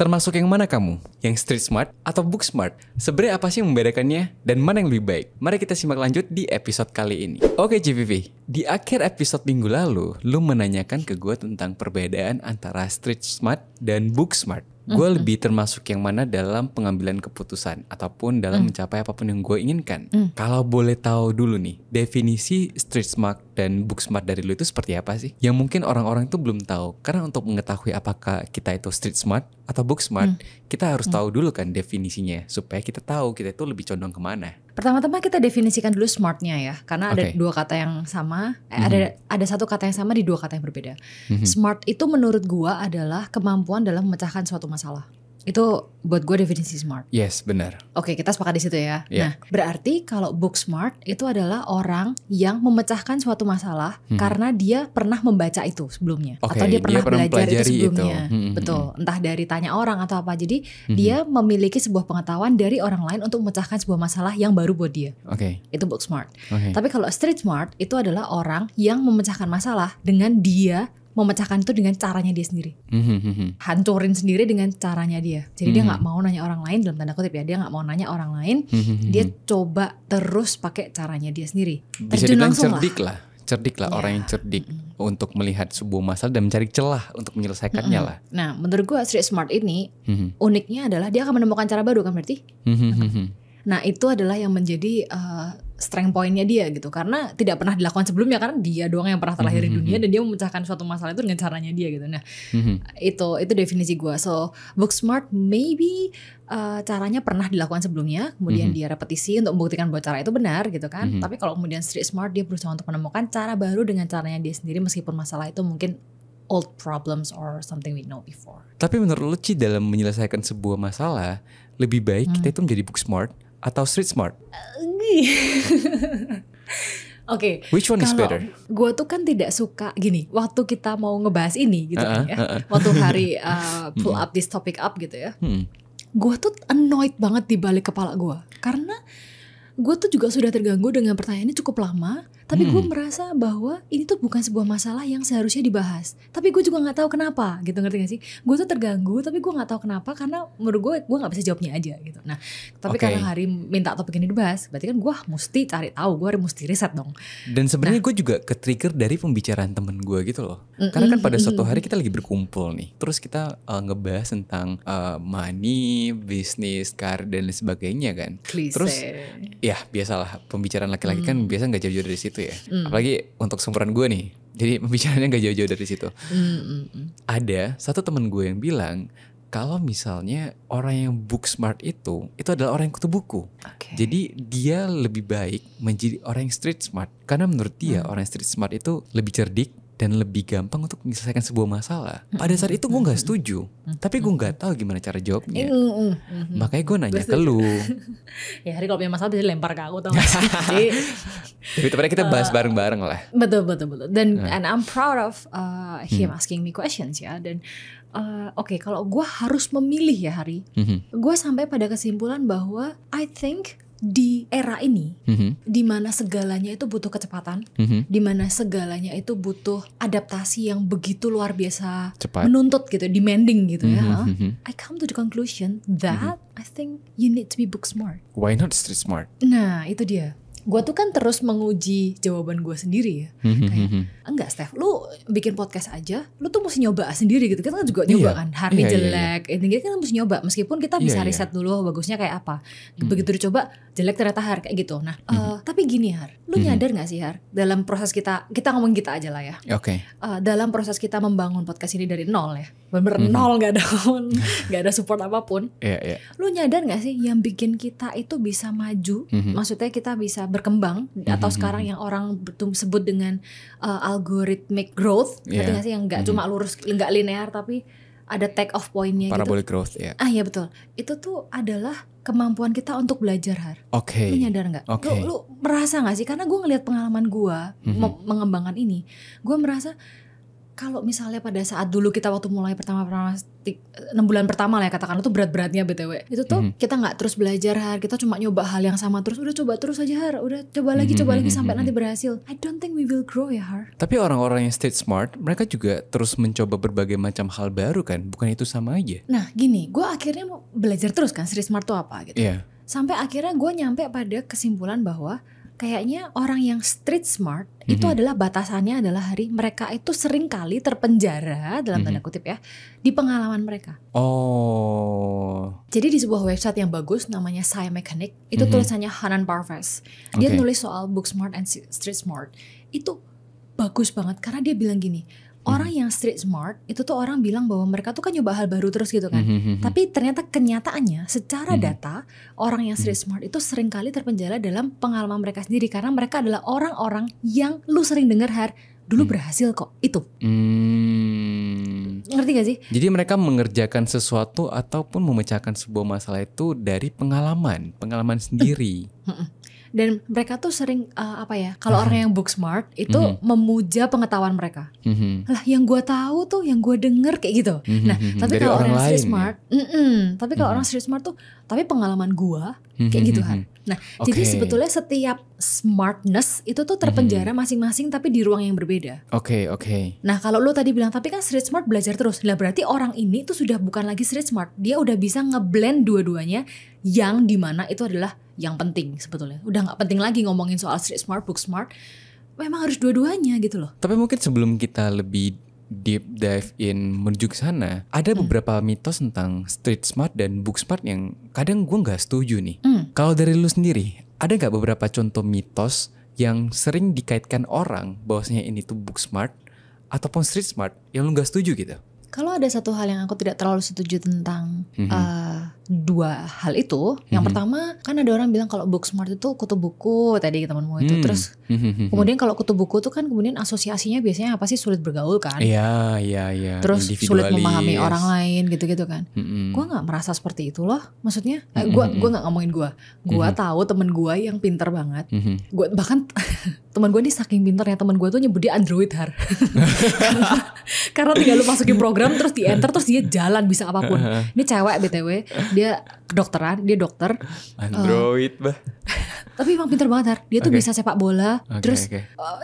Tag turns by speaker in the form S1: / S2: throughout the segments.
S1: Termasuk yang mana kamu? Yang street smart atau book smart? Sebenarnya apa sih yang membedakannya dan mana yang lebih baik? Mari kita simak lanjut di episode kali ini. Oke CVV, di akhir episode minggu lalu, lu menanyakan ke gue tentang perbedaan antara street smart dan book smart. Gue lebih termasuk yang mana dalam pengambilan keputusan ataupun dalam mencapai apapun yang gue inginkan. Kalau boleh tahu dulu nih, definisi street smart dan book smart dari lu itu seperti apa sih? Yang mungkin orang-orang itu belum tahu. Karena untuk mengetahui apakah kita itu street smart atau book smart, kita harus tahu dulu kan definisinya supaya kita tahu kita itu lebih condong kemana.
S2: Pertama-tama kita definisikan dulu smartnya ya, karena ada dua kata yang sama, ada satu kata yang sama di dua kata yang berbeda. Smart itu menurut gua adalah kemampuan dalam memecahkan suatu masalah. Itu buat gue definisi smart.
S1: Yes, benar.
S2: Oke, kita sepakat di situ ya.
S1: Yeah.
S2: Nah, berarti kalau book smart itu adalah orang yang memecahkan suatu masalah karena dia pernah membaca itu sebelumnya, atau dia pernah belajar itu sebelumnya. Betul. Entah dari tanya orang atau apa. Jadi dia memiliki sebuah pengetahuan dari orang lain untuk memecahkan sebuah masalah yang baru buat dia. Itu book smart. Tapi kalau street smart itu adalah orang yang memecahkan masalah dengan dia memecahkan itu dengan caranya dia sendiri, hancurin sendiri dengan caranya dia. Jadi dia nggak mau nanya orang lain, dalam tanda kutip ya, dia nggak mau nanya orang lain, dia coba terus pakai caranya dia sendiri.
S1: Bisa dibilang cerdik lah, orang yang cerdik untuk melihat sebuah masalah dan mencari celah untuk menyelesaikannya lah.
S2: Nah, menurut gue street smart ini uniknya adalah dia akan menemukan cara baru kan berarti. Nah, itu adalah yang menjadi strength point-nya dia gitu, karena tidak pernah dilakukan sebelumnya, karena dia doang yang pernah terlahir di dunia dan dia memecahkan suatu masalah itu dengan caranya dia gitu. Nah, itu definisi gue. So book smart maybe caranya pernah dilakukan sebelumnya, kemudian dia repetisi untuk membuktikan bahwa cara itu benar gitu kan. Tapi kalau kemudian street smart, dia berusaha untuk menemukan cara baru dengan caranya dia sendiri, meskipun masalah itu mungkin old problems or something we know before.
S1: Tapi menurut lu Ci, dalam menyelesaikan sebuah masalah, lebih baik kita itu menjadi book smart atau street smart?
S2: Oke,
S1: which one is better?
S2: Gue tuh kan tidak suka gini, waktu kita mau ngebahas ini gitu kan ya, waktu hari pull up this topic up gitu ya, gue tuh annoyed banget di balik kepala gue, karena gue tuh juga sudah terganggu dengan pertanyaan ini cukup lama. Tapi gue merasa bahwa ini tuh bukan sebuah masalah yang seharusnya dibahas. Tapi gue juga gak tahu kenapa gitu, ngerti gak sih? Gue tuh terganggu tapi gue gak tahu kenapa, karena menurut gue gak bisa jawabnya aja gitu. Nah, tapi karena Hari minta topik ini dibahas, berarti kan gue mesti cari tahu, gue mesti riset dong.
S1: Dan sebenarnya gue juga ke-trigger dari pembicaraan temen gue gitu loh. Karena kan pada suatu hari kita lagi berkumpul nih, terus kita ngebahas tentang money, bisnis, karir dan sebagainya kan.
S2: Klise.
S1: Terus ya biasalah, pembicaraan laki-laki kan biasa gak jauh-jauh dari situ ya. Apalagi untuk seumuran gue nih, jadi pembicaraannya gak jauh-jauh dari situ. Ada satu teman gue yang bilang kalau misalnya orang yang book smart itu adalah orang yang kutu buku. Jadi dia lebih baik menjadi orang yang street smart, karena menurut dia orang yang street smart itu lebih cerdik dan lebih gampang untuk menyelesaikan sebuah masalah. Pada saat itu gue gak setuju, tapi gue gak tahu gimana cara jawabnya. Makanya gue nanya ke lu.
S2: Ya Hari kalau punya masalah bisa lempar ke aku, tau gak sih?
S1: Tapi sebenarnya kita bahas bareng-bareng lah.
S2: Betul. Dan and I'm proud of him asking me questions ya. Dan oke, kalau gue harus memilih ya Hari, gue sampai pada kesimpulan bahwa I think di era ini, di mana segalanya itu butuh kecepatan, di mana segalanya itu butuh adaptasi yang begitu luar biasa,
S1: cepat,
S2: menuntut gitu, demanding gitu ya. I come to the conclusion that I think you need to be book smart.
S1: Why not street smart?
S2: Nah, itu dia. Gue tuh kan terus menguji jawaban gue sendiri ya. Kayak, enggak Steph, lu bikin podcast aja, lu tuh mesti nyoba sendiri gitu. Kita kan juga nyoba kan, hari jelek, ini kan mesti nyoba. Meskipun kita bisa riset dulu bagusnya kayak apa. Begitu dicoba, jelek ternyata Har, kayak gitu. Nah, tapi gini Har, lu nyadar gak sih Har, dalam proses kita ngomong kita aja lah ya. Dalam proses kita membangun podcast ini dari nol ya, bener-bener nol, gak ada support apapun. Lu nyadar gak sih yang bikin kita itu bisa maju, maksudnya kita bisa berkembang, atau sekarang yang orang sebut dengan algorithmic growth, ngerti gak sih, yang gak cuma lurus, gak linear, tapi ada take off point-nya gitu.
S1: Parabolic growth ya.
S2: Iya betul. Itu tuh adalah kemampuan kita untuk belajar Har. Lu nyadar gak? Lu merasa gak sih, karena gue ngelihat pengalaman gue mengembangkan ini, gue merasa kalau misalnya pada saat dulu kita waktu mulai pertama 6 bulan pertama lah ya katakan, itu berat-beratnya BTW. Itu tuh kita gak terus belajar Har, kita cuma nyoba hal yang sama terus, udah coba terus aja Har, udah coba lagi sampai nanti berhasil. I don't think we will grow ya Har.
S1: Tapi orang-orang yang street smart, mereka juga terus mencoba berbagai macam hal baru kan, bukan itu sama aja?
S2: Nah gini, gue akhirnya mau belajar terus kan street smart tuh apa gitu. Sampai akhirnya gue nyampe pada kesimpulan bahwa kayaknya orang yang street smart itu adalah batasannya adalah Hari, mereka itu sering kali terpenjara dalam tanda kutip ya di pengalaman mereka. Jadi di sebuah website yang bagus namanya Psy Mechanic, itu tulisannya Hanan Parvez. Dia nulis soal book smart and street smart. Itu bagus banget karena dia bilang gini, orang yang street smart itu tuh orang bilang bahwa mereka tuh kan nyoba hal baru terus gitu kan. Tapi ternyata kenyataannya secara data orang yang street smart itu sering kali terpenjara dalam pengalaman mereka sendiri. Karena mereka adalah orang-orang yang lu sering dengar Har, dulu berhasil kok itu. Ngerti gak sih?
S1: Jadi mereka mengerjakan sesuatu ataupun memecahkan sebuah masalah itu dari pengalaman sendiri.
S2: Dan mereka tuh sering kalau orang yang book smart itu memuja pengetahuan mereka. Lah yang gue tahu tuh, yang gue denger kayak gitu. Nah tapi kalau orang street smart, tapi kalau orang street smart tuh, tapi pengalaman gue kayak gitu kan. Nah jadi sebetulnya setiap smartness itu tuh terpenjara masing-masing tapi di ruang yang berbeda.
S1: Oke.
S2: Nah kalau lu tadi bilang tapi kan street smart belajar terus, lah berarti orang ini tuh sudah bukan lagi street smart, dia udah bisa ngeblend dua-duanya, yang dimana itu adalah yang penting sebetulnya. Udah gak penting lagi ngomongin soal street smart, book smart. Memang harus dua-duanya gitu loh.
S1: Tapi mungkin sebelum kita lebih deep dive in menuju ke sana, ada beberapa mitos tentang street smart dan book smart yang kadang gue gak setuju nih. Kalau dari lu sendiri, ada gak beberapa contoh mitos yang sering dikaitkan orang bahwasanya ini tuh book smart ataupun street smart yang lu gak setuju gitu?
S2: Kalau ada satu hal yang aku tidak terlalu setuju tentang dua hal itu, yang pertama kan ada orang bilang kalau book smart itu kutu buku tadi temanmu itu, terus kemudian kalau kutu buku itu kan kemudian asosiasinya biasanya apa sih, sulit bergaul kan?
S1: Iya.
S2: Terus sulit memahami orang lain gitu-gitu kan? Gue nggak merasa seperti itu loh, maksudnya gue nggak ngomongin gue tahu temen gue yang pinter banget, gue bahkan temen gue nih saking pinternya, temen gue tuh nyebut dia android Har. karena tinggal lu masukin program terus di enter terus dia jalan bisa apapun. Ini cewek BTW, dia kedokteran, dia dokter.
S1: Android
S2: Tapi emang pinter banget Har. Dia tuh bisa sepak bola, terus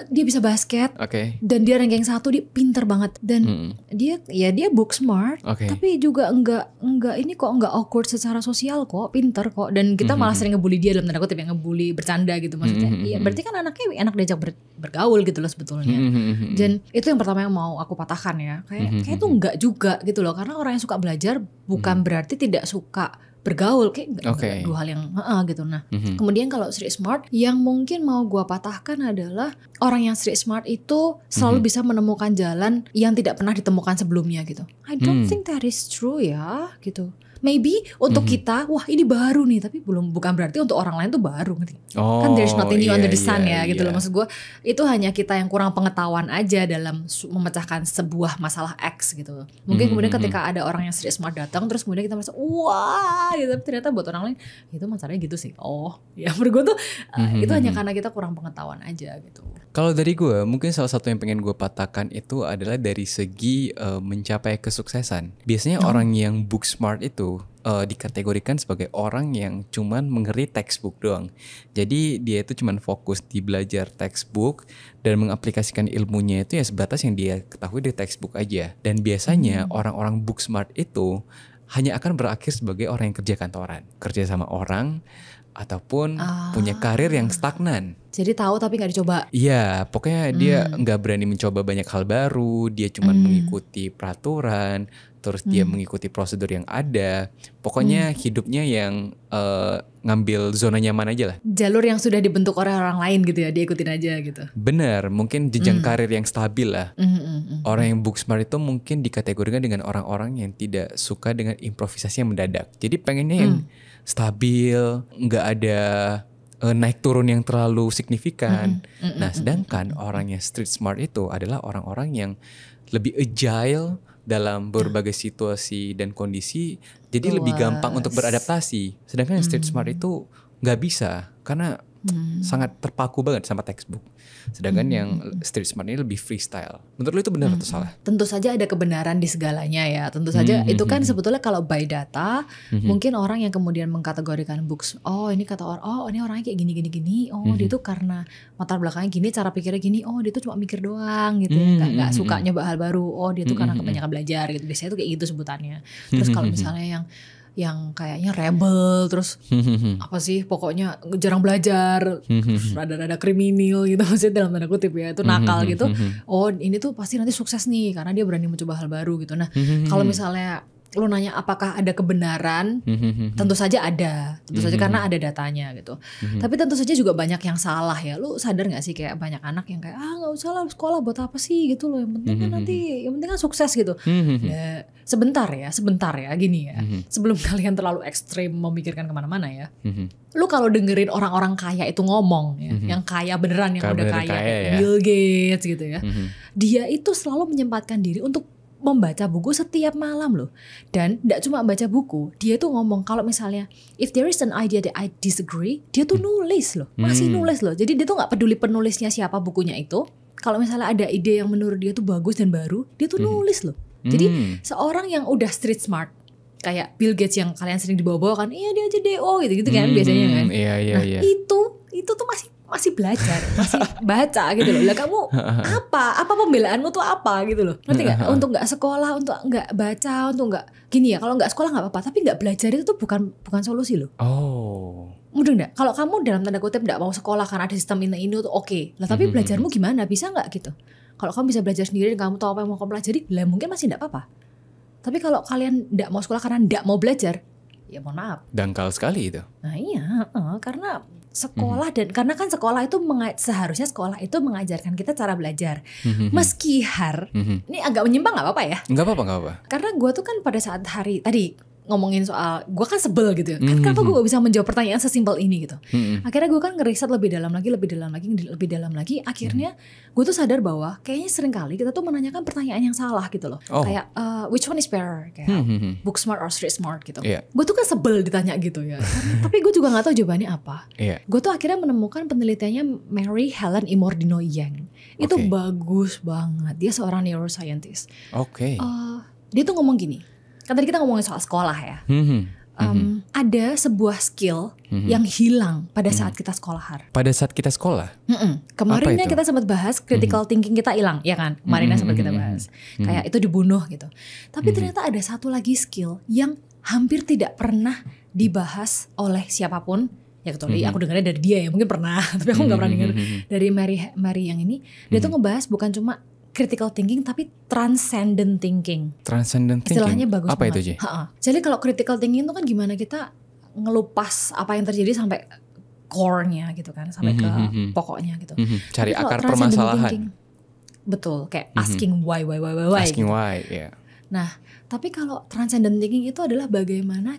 S2: dia bisa basket, dan dia ranking 1, dia pinter banget. Dan dia book smart, tapi juga enggak ini kok, enggak awkward secara sosial kok, pinter kok. Dan kita malah sering ngebully dia dalam tanda kutip, yang ngebully bercanda gitu maksudnya. Iya, berarti kan anaknya enak diajak bergaul gitu loh sebetulnya. Dan itu yang pertama yang mau aku patahkan ya. Kayak itu enggak juga gitu loh, karena orang yang suka belajar bukan berarti tidak suka bergaul, kayak dua hal yang gitu. Nah kemudian kalau street smart yang mungkin mau gua patahkan adalah orang yang street smart itu selalu bisa menemukan jalan yang tidak pernah ditemukan sebelumnya gitu. I don't think that is true ya gitu. Maybe untuk kita, wah ini baru nih, tapi bukan berarti untuk orang lain tuh baru, ngerti? Kan there's nothing new under the sun gitu loh. Maksud gue itu hanya kita yang kurang pengetahuan aja dalam memecahkan sebuah masalah X gitu. Mungkin kemudian ketika ada orang yang street smart datang, terus kemudian kita merasa wah gitu, tapi ternyata buat orang lain itu masalahnya gitu sih. Ya menurut gue tuh itu hanya karena kita kurang pengetahuan aja gitu.
S1: Kalau dari gue, mungkin salah satu yang pengen gue patahkan itu adalah dari segi mencapai kesuksesan. Biasanya orang yang book smart itu dikategorikan sebagai orang yang cuman mengerti textbook doang. Jadi dia itu cuman fokus di belajar textbook dan mengaplikasikan ilmunya itu ya sebatas yang dia ketahui di textbook aja. Dan biasanya orang-orang book smart itu hanya akan berakhir sebagai orang yang kerja kantoran, kerja sama orang, ataupun punya karir yang stagnan.
S2: Jadi tahu tapi gak dicoba.
S1: Iya, pokoknya dia gak berani mencoba banyak hal baru. Dia cuma mengikuti peraturan, terus dia mengikuti prosedur yang ada. Pokoknya hidupnya yang ngambil zona nyaman aja lah.
S2: Jalur yang sudah dibentuk oleh orang lain gitu ya, dia ikutin aja gitu.
S1: Bener, mungkin jenjang karir yang stabil lah. Orang yang book smart itu mungkin dikategorikan dengan orang-orang yang tidak suka dengan improvisasi yang mendadak. Jadi pengennya yang stabil, gak ada naik turun yang terlalu signifikan. Nah sedangkan orang yang street smart itu adalah orang-orang yang lebih agile dalam berbagai situasi dan kondisi, jadi lebih gampang untuk beradaptasi. Sedangkan yang street smart itu nggak bisa, karena sangat terpaku banget sama textbook. Sedangkan yang street smart ini lebih freestyle. Menurut lu itu benar atau salah?
S2: Tentu saja ada kebenaran di segalanya ya. Tentu saja itu kan sebetulnya kalau by data, mungkin orang yang kemudian mengkategorikan books, oh ini kata orang, oh ini orangnya kayak gini, oh dia tuh karena latar belakangnya gini, cara pikirnya gini, oh dia tuh cuma mikir doang gitu, nggak suka nyoba hal baru, oh dia tuh karena kebanyakan belajar gitu. Biasanya tuh kayak gitu sebutannya. Terus kalau misalnya yang kayaknya rebel, terus apa sih pokoknya jarang belajar, rada-rada kriminal gitu, maksudnya dalam tanda kutip ya, itu nakal gitu. Oh ini tuh pasti nanti sukses nih karena dia berani mencoba hal baru gitu. Nah kalau misalnya lu nanya apakah ada kebenaran, tentu saja ada, tentu saja karena ada datanya gitu. Tapi tentu saja juga banyak yang salah ya. Lu sadar nggak sih kayak banyak anak yang kayak nggak usah lah sekolah buat apa sih gitu loh. Yang penting kan nanti, yang penting kan sukses gitu. Ya, sebentar ya gini ya. Sebelum kalian terlalu ekstrim memikirkan kemana-mana ya. Lu kalau dengerin orang-orang kaya itu ngomong ya, yang kaya beneran, yang udah kaya ya. Bill Gates gitu ya. Dia itu selalu menyempatkan diri untuk membaca buku setiap malam loh. Dan gak cuma baca buku, dia tuh ngomong kalau misalnya if there is an idea that I disagree, dia tuh nulis loh, masih nulis loh. Jadi dia tuh gak peduli penulisnya siapa bukunya itu. Kalau misalnya ada ide yang menurut dia tuh bagus dan baru, dia tuh nulis loh. Jadi seorang yang udah street smart kayak Bill Gates yang kalian sering dibawa-bawa kan, iya dia aja DO gitu kan biasanya kan. Nah itu tuh masih belajar, masih baca gitu loh. Lah kamu apa pembelaanmu tuh apa gitu loh. Ngerti gak? Untuk gak sekolah, untuk gak baca, untuk gak gini ya. Kalau gak sekolah gak apa-apa, tapi gak belajar itu tuh bukan solusi loh. Mudah gak? Kalau kamu dalam tanda kutip gak mau sekolah karena ada sistem ini tuh oke. Lah tapi belajarmu gimana? Bisa gak gitu? Kalau kamu bisa belajar sendiri dan kamu tahu apa yang mau kamu pelajari, lah mungkin masih gak apa-apa. Tapi kalau kalian gak mau sekolah karena gak mau belajar, ya mohon maaf.
S1: Dangkal sekali itu.
S2: Nah iya, karena sekolah dan karena kan sekolah itu seharusnya sekolah itu mengajarkan kita cara belajar. Meski ini agak menyimpang nggak apa-apa ya?
S1: Nggak apa-apa.
S2: Karena gue tuh kan pada saat hari tadi ngomongin soal, gue kan sebel gitu ya. Kan kenapa gue gak bisa menjawab pertanyaan sesimpel ini gitu. Akhirnya gue kan ngeriset lebih dalam lagi. Akhirnya gue tuh sadar bahwa kayaknya sering kali kita tuh menanyakan pertanyaan yang salah gitu loh. Kayak which one is better? Kayak book smart or street smart gitu. Gue tuh kan sebel ditanya gitu ya. Tapi gue juga gak tahu jawabannya apa. Gue tuh akhirnya menemukan penelitiannya Mary Helen Imordino Yang. Itu bagus banget. Dia seorang neuroscientist. Dia tuh ngomong gini. Kan tadi kita ngomongin soal sekolah ya. Ada sebuah skill yang hilang pada saat kita sekolah.
S1: Pada saat kita sekolah?
S2: Kemarinnya kita sempat bahas critical thinking kita hilang, ya kan? Kemarinnya sempat kita bahas. Kayak itu dibunuh gitu. Tapi ternyata ada satu lagi skill yang hampir tidak pernah dibahas oleh siapapun. Ya kecuali aku dengarnya dari dia ya, mungkin pernah. Tapi aku gak pernah dengar dari Mary yang ini. Dia tuh ngebahas bukan cuma critical thinking tapi transcendent thinking.
S1: Transcendent thinking.
S2: Istilahnya bagus
S1: apa
S2: banget.
S1: Itu, Ji?
S2: Jadi kalau critical thinking itu kan gimana kita ngelupas apa yang terjadi sampai core-nya gitu kan, sampai ke pokoknya gitu.
S1: Cari akar permasalahan.
S2: Betul, kayak asking why.
S1: Asking
S2: gitu.
S1: why, ya. Yeah.
S2: Nah, tapi kalau transcendent thinking itu adalah bagaimana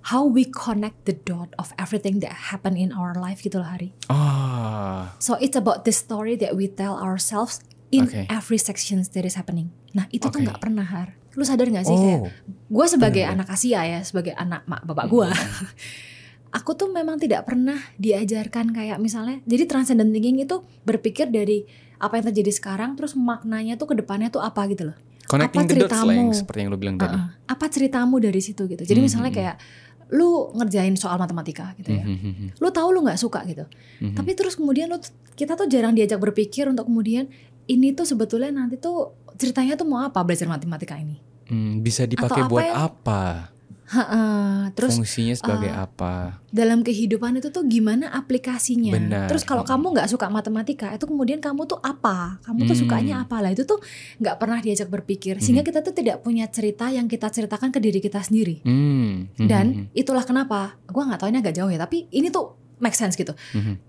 S2: how we connect the dot of everything that happen in our life gitu loh, Hari. So it's about the story that we tell ourselves in every section that is happening. Nah itu tuh gak pernah, Har. Lu sadar gak sih kayak gue sebagai anak Asia ya, sebagai anak mak bapak gue, aku tuh memang tidak pernah diajarkan kayak misalnya, jadi transcendent thinking itu berpikir dari apa yang terjadi sekarang, terus maknanya tuh ke depannya tuh apa gitu loh.
S1: Connecting the dots lah yang seperti yang lu bilang tadi.
S2: Apa ceritamu dari situ gitu. Jadi misalnya kayak lu ngerjain soal matematika gitu ya. Lu tahu lu gak suka gitu. Tapi terus kemudian kita tuh jarang diajak berpikir untuk kemudian ini tuh sebetulnya nanti tuh ceritanya tuh mau apa belajar matematika ini?
S1: Bisa dipakai buat apa? Terus fungsinya sebagai apa?
S2: Dalam kehidupan itu tuh gimana aplikasinya?
S1: Benar.
S2: Terus kalau kamu nggak suka matematika, itu kemudian kamu tuh apa? Kamu tuh sukanya apa lah? Itu tuh nggak pernah diajak berpikir, sehingga kita tuh tidak punya cerita yang kita ceritakan ke diri kita sendiri. Dan itulah kenapa, gue nggak tahu ini agak jauh ya, tapi ini tuh make sense gitu.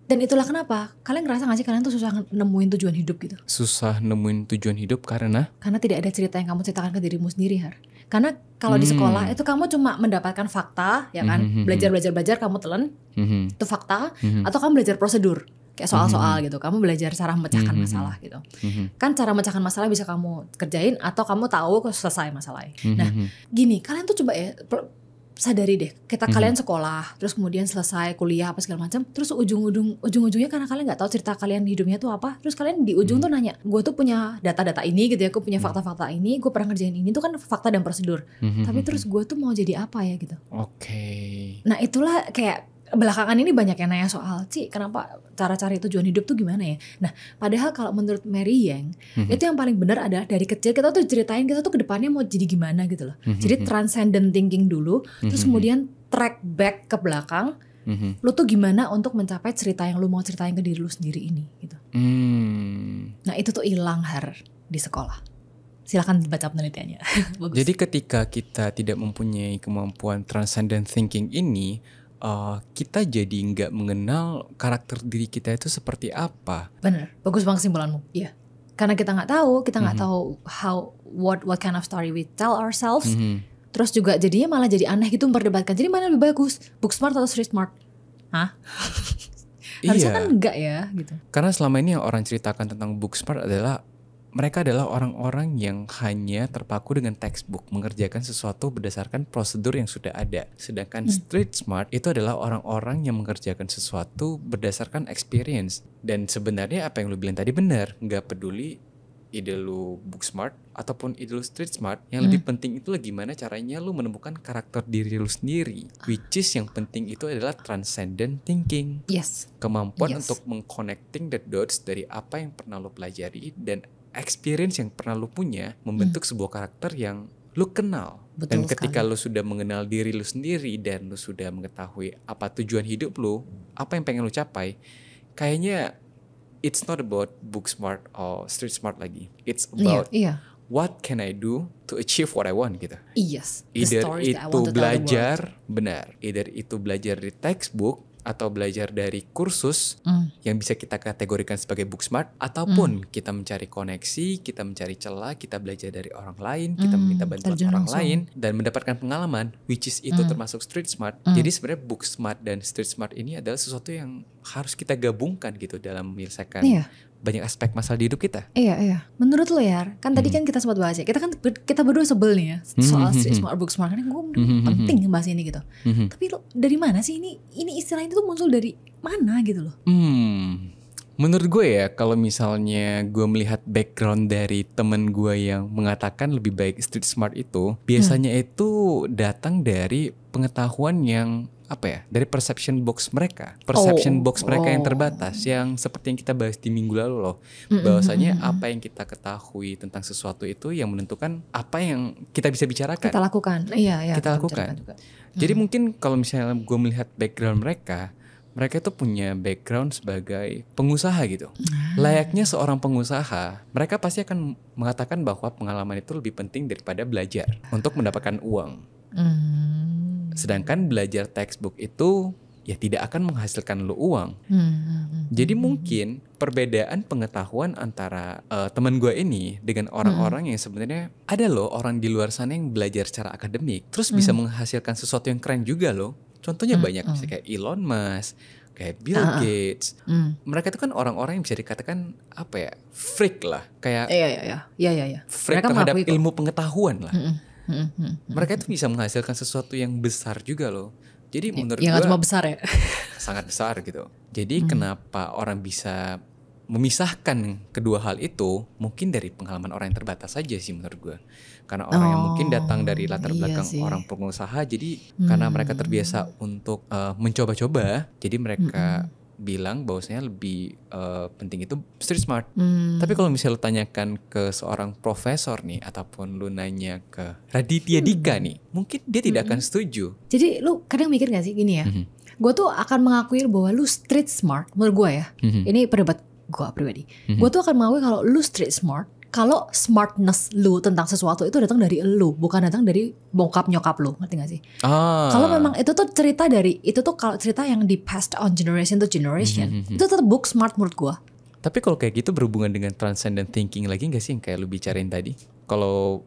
S2: Dan itulah kenapa kalian ngerasa gak sih kalian tuh susah nemuin tujuan hidup gitu? Susah nemuin tujuan hidup karena tidak ada cerita yang kamu ceritakan ke dirimu sendiri, Har. Karena kalau di sekolah itu kamu cuma mendapatkan fakta, ya kan? Belajar kamu telan, itu fakta. Atau kamu belajar prosedur, kayak soal-soal gitu. Kamu belajar cara memecahkan masalah gitu. Kan cara memecahkan masalah bisa kamu kerjain atau kamu tahu selesai masalahnya. Nah, gini, kalian tuh coba ya sadari deh, kita kalian sekolah, terus kemudian selesai kuliah apa segala macam, terus ujung-ujungnya karena kalian nggak tahu cerita kalian di hidupnya tuh apa, terus kalian di ujung tuh nanya, gue tuh punya data-data ini gitu ya, gue punya fakta-fakta ini, gue pernah ngerjain ini, tuh kan fakta dan prosedur. Tapi terus gue tuh mau jadi apa ya gitu. Nah itulah kayak belakangan ini banyak yang nanya soal, Ci, kenapa cara-cari tujuan hidup tuh gimana ya? Nah, padahal kalau menurut Mary Yang, itu yang paling benar adalah dari kecil kita tuh ceritain kita tuh ke depannya mau jadi gimana gitu loh. Jadi transcendent thinking dulu, terus kemudian track back ke belakang, lu tuh gimana untuk mencapai cerita yang lu mau ceritain ke diri lu sendiri ini gitu. Nah itu tuh hilang di sekolah. Silakan baca penelitiannya. Bagus.
S1: Jadi ketika kita tidak mempunyai kemampuan transcendent thinking ini, kita jadi nggak mengenal karakter diri kita itu seperti apa.
S2: Bener, bagus banget kesimpulanmu. Iya, karena kita nggak tahu what kind of story we tell ourselves. Terus juga jadinya malah jadi aneh gitu memperdebatkan. Jadi mana lebih bagus, book smart atau street smart? Hah? Harusnya kan enggak ya gitu.
S1: Karena selama ini yang orang ceritakan tentang book smart adalah mereka adalah orang-orang yang hanya terpaku dengan textbook, mengerjakan sesuatu berdasarkan prosedur yang sudah ada. Sedangkan street smart itu adalah orang-orang yang mengerjakan sesuatu berdasarkan experience. Dan sebenarnya apa yang lu bilang tadi benar, nggak peduli ide lu book smart ataupun ide lu street smart, yang lebih penting itu gimana caranya lu menemukan karakter diri lu sendiri. Which is yang penting itu adalah transcendent thinking.
S2: Yes.
S1: Kemampuan untuk meng-connecting the dots dari apa yang pernah lu pelajari dan experience yang pernah lu punya membentuk sebuah karakter yang lu kenal.
S2: Betul
S1: dan ketika
S2: sekali.
S1: lu sudah mengenal diri lu sendiri dan lu sudah mengetahui apa tujuan hidup lu, apa yang pengen lu capai, kayaknya it's not about book smart or street smart lagi. It's about what can I do to achieve what I want gitu.
S2: Yes.
S1: Either itu belajar, benar. Either itu belajar di textbook atau belajar dari kursus yang bisa kita kategorikan sebagai book smart, ataupun kita mencari koneksi, kita mencari celah, kita belajar dari orang lain, kita meminta bantuan orang lain dan mendapatkan pengalaman, which is itu termasuk street smart. Jadi sebenarnya book smart dan street smart ini adalah sesuatu yang harus kita gabungkan gitu dalam menyelesaikan banyak aspek masalah di hidup kita.
S2: Iya. Menurut lo ya, kan tadi kan kita sempat bahas ya. Kita berdua sebel nih ya soal street smart, book smart. Karena gue penting bahas ini gitu. Tapi lo dari mana sih ini istilah ini tuh muncul dari mana gitu loh?
S1: Menurut gue ya, kalau misalnya gue melihat background dari temen gue yang mengatakan lebih baik street smart itu, biasanya itu datang dari pengetahuan yang dari perception box mereka. Box mereka yang terbatas, yang seperti yang kita bahas di minggu lalu loh. Bahwasanya apa yang kita ketahui tentang sesuatu itu yang menentukan apa yang kita bisa bicarakan.
S2: Kita lakukan. Iya,
S1: kita lakukan. Jadi mungkin kalau misalnya gue melihat background mereka itu punya background sebagai pengusaha gitu. Layaknya seorang pengusaha, mereka pasti akan mengatakan bahwa pengalaman itu lebih penting daripada belajar untuk mendapatkan uang. Sedangkan belajar textbook itu ya tidak akan menghasilkan lu uang. Jadi mungkin perbedaan pengetahuan antara teman gue ini dengan orang-orang yang sebenarnya ada loh orang di luar sana yang belajar secara akademik terus bisa menghasilkan sesuatu yang keren juga loh. Contohnya banyak misalnya kayak Elon Musk, kayak Bill Gates. Mereka itu kan orang-orang yang bisa dikatakan freak lah, kayak freak
S2: mereka
S1: terhadap ilmu pengetahuan lah. Mereka itu bisa menghasilkan sesuatu yang besar juga loh. Jadi menurut gue
S2: cuma besar ya,
S1: sangat besar gitu. Jadi kenapa orang bisa memisahkan kedua hal itu, mungkin dari pengalaman orang yang terbatas saja sih menurut gue. Karena orang yang mungkin datang dari latar belakang orang pengusaha, jadi karena mereka terbiasa untuk mencoba-coba, jadi mereka bilang bahwasanya lebih penting itu street smart. Tapi kalau misalnya lu tanyakan ke seorang profesor nih, ataupun lu nanya ke Raditya Dika nih, mungkin dia tidak akan setuju.
S2: Jadi lu kadang mikir gak sih gini ya, gue tuh akan mengakui bahwa lu street smart menurut gue ya. Ini pendapat gue pribadi. Gue tuh akan mengakui kalau lu street smart kalau smartness lu tentang sesuatu itu datang dari lu, bukan datang dari bokap nyokap lu, ngerti gak sih? Kalau memang itu tuh cerita dari, itu tuh kalau cerita yang di passed on generation to generation, itu tetap book smart menurut gua.
S1: Tapi kalau kayak gitu berhubungan dengan transcendent thinking lagi gak sih yang kayak lu bicarain tadi? Kalau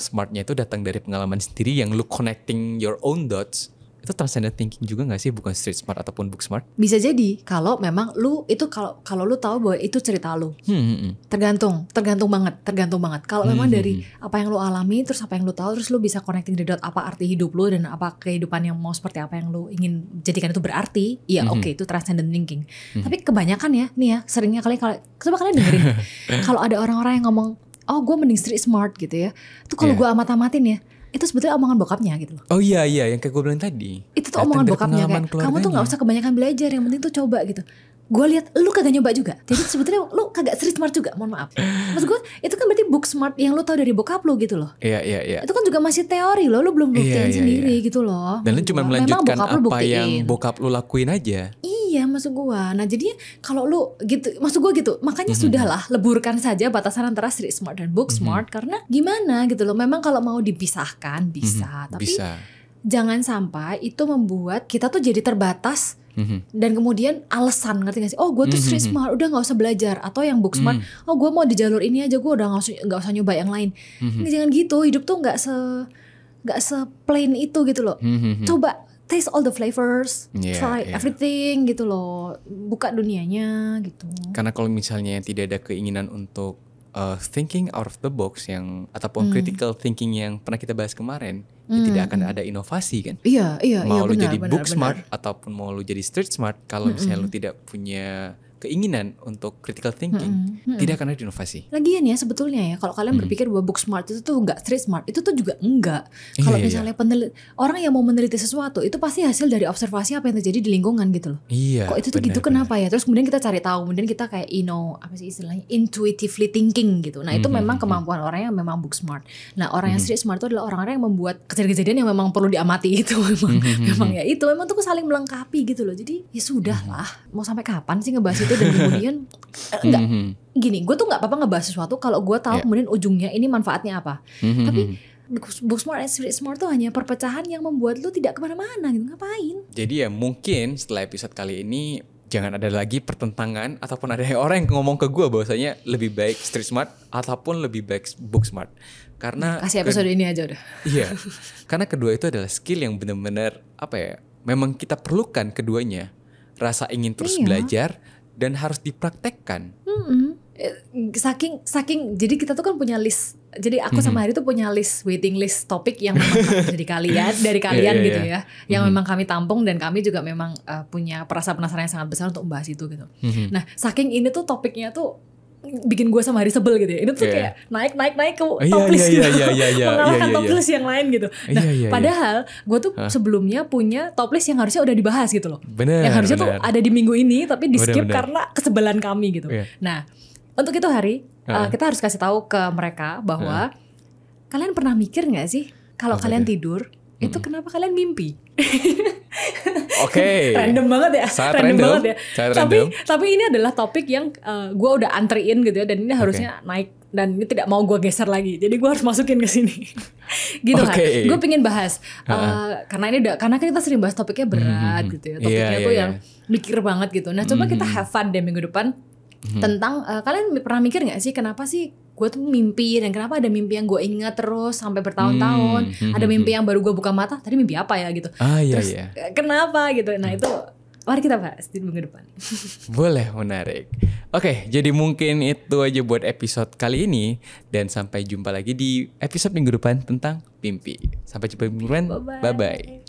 S1: smartnya itu datang dari pengalaman sendiri yang lu connecting your own dots, Itu transcendent thinking juga gak sih, bukan street smart ataupun book smart?
S2: Bisa jadi kalau memang lu itu kalau lu tahu bahwa itu cerita lu. Tergantung banget. Kalau memang dari apa yang lu alami, terus apa yang lu tahu, terus lu bisa connecting the dot apa arti hidup lu dan apa kehidupan yang mau seperti apa yang lu ingin jadikan itu berarti, ya oke, itu transcendent thinking. Tapi kebanyakan ya, nih ya, seringnya coba kalian dengerin kalau ada orang-orang yang ngomong, oh gue mending street smart gitu ya, tuh kalau gue amat-amatin ya, itu sebetulnya omongan bokapnya gitu loh.
S1: Oh iya, yang kayak gue bilang tadi.
S2: Itu tuh omongan bokapnya kayak, kamu tuh gak usah kebanyakan belajar, yang penting tuh coba gitu. Gue lihat lu kagak nyoba juga, jadi sebetulnya lu kagak street smart juga, mohon maaf. Maksud gue itu kan berarti book smart yang lu tahu dari bokap lu gitu loh.
S1: Iya.
S2: Itu kan juga masih teori loh, lu belum buktiin sendiri gitu loh.
S1: Dan lu cuma melanjutkan apa yang bokap lu lakuin aja.
S2: Iya, maksud gue. Nah jadinya kalau lu gitu, maksud gue gitu, makanya sudahlah leburkan saja batasan antara street smart dan book smart, karena gimana gitu loh. Memang kalau mau dipisahkan bisa, tapi jangan sampai itu membuat kita tuh jadi terbatas. Dan kemudian alasan, ngerti gak sih? Oh gue tuh street smart, udah gak usah belajar. Atau yang book smart, oh gue mau di jalur ini aja, gue udah gak usah nyoba yang lain. Jangan gitu, hidup tuh gak se plain itu gitu loh. Coba taste all the flavors, try everything gitu loh, buka dunianya gitu.
S1: Karena kalau misalnya tidak ada keinginan untuk thinking out of the box ataupun critical thinking yang pernah kita bahas kemarin, ya tidak akan ada inovasi kan.
S2: Iya,
S1: mau lu jadi book smart ataupun mau lu jadi street smart, kalau misalnya lu tidak punya keinginan untuk critical thinking, tidak akan ada inovasi.
S2: Lagian ya sebetulnya ya, kalau kalian berpikir bahwa book smart itu tuh enggak street smart, itu tuh juga enggak. Kalau misalnya orang yang mau meneliti sesuatu, itu pasti hasil dari observasi apa yang terjadi di lingkungan gitu loh.
S1: Iya.
S2: Kok itu tuh gitu, kenapa ya? Terus kemudian kita cari tahu, kemudian kita kayak apa sih istilahnya, intuitively thinking gitu. Nah itu memang kemampuan orang yang memang book smart. Nah orang yang street smart itu adalah orang-orang yang membuat kejadian-kejadian yang memang perlu diamati itu. Memang ya itu, memang tuh saling melengkapi gitu loh. Jadi ya sudah lah, mau sampai kapan sih ngebahas itu? Dan kemudian enggak gini, gue tuh nggak apa-apa ngebahas sesuatu kalau gue tahu kemudian ujungnya ini manfaatnya apa. Tapi book smart and street smart tuh hanya perpecahan yang membuat lu tidak kemana-mana gitu. Ngapain?
S1: Jadi ya mungkin setelah episode kali ini jangan ada lagi pertentangan ataupun ada orang yang ngomong ke gue bahwasanya lebih baik street smart ataupun lebih baik book smart. Karena
S2: kasih episode ini aja udah.
S1: Iya. Karena kedua itu adalah skill yang benar-benar memang kita perlukan keduanya. Rasa ingin terus belajar dan harus dipraktekkan.
S2: Saking jadi kita tuh kan punya list. Jadi aku sama Hari tuh punya list, waiting list topik yang memang dari kalian gitu ya. Yang memang kami tampung dan kami juga memang punya perasa penasaran yang sangat besar untuk membahas itu gitu. Nah, saking ini tuh topiknya tuh bikin gue sama Hari sebel gitu ya. Ini tuh kayak naik ke top list gitu. Mengalahkan top list yang lain gitu. Nah, padahal gue tuh sebelumnya punya top list yang harusnya udah dibahas gitu loh. Yang harusnya tuh ada di minggu ini tapi di skip karena kesebelan kami gitu. Nah, untuk itu Hari, kita harus kasih tahu ke mereka bahwa kalian pernah mikir gak sih kalau kalian tidur itu kenapa kalian mimpi?
S1: Oke.
S2: Random banget ya.
S1: Random banget ya.
S2: Tapi ini adalah topik yang gue udah antriin gitu ya, dan ini harusnya naik dan ini tidak mau gue geser lagi. Jadi gue harus masukin ke sini. Gitu kan. Gue pengen bahas karena kita sering bahas topiknya berat gitu ya. Topiknya tuh yang mikir banget gitu. Nah, coba kita have fun deh minggu depan tentang kalian pernah mikir gak sih kenapa sih gue tuh mimpi, dan kenapa ada mimpi yang gue ingat terus sampai bertahun-tahun, ada mimpi yang baru gue buka mata tadi mimpi apa ya gitu, terus kenapa gitu. Nah itu mari kita bahas di minggu depan.
S1: Boleh, menarik. Oke, jadi mungkin itu aja buat episode kali ini, dan sampai jumpa lagi di episode minggu depan tentang mimpi. Sampai jumpa minggu depan, bye bye.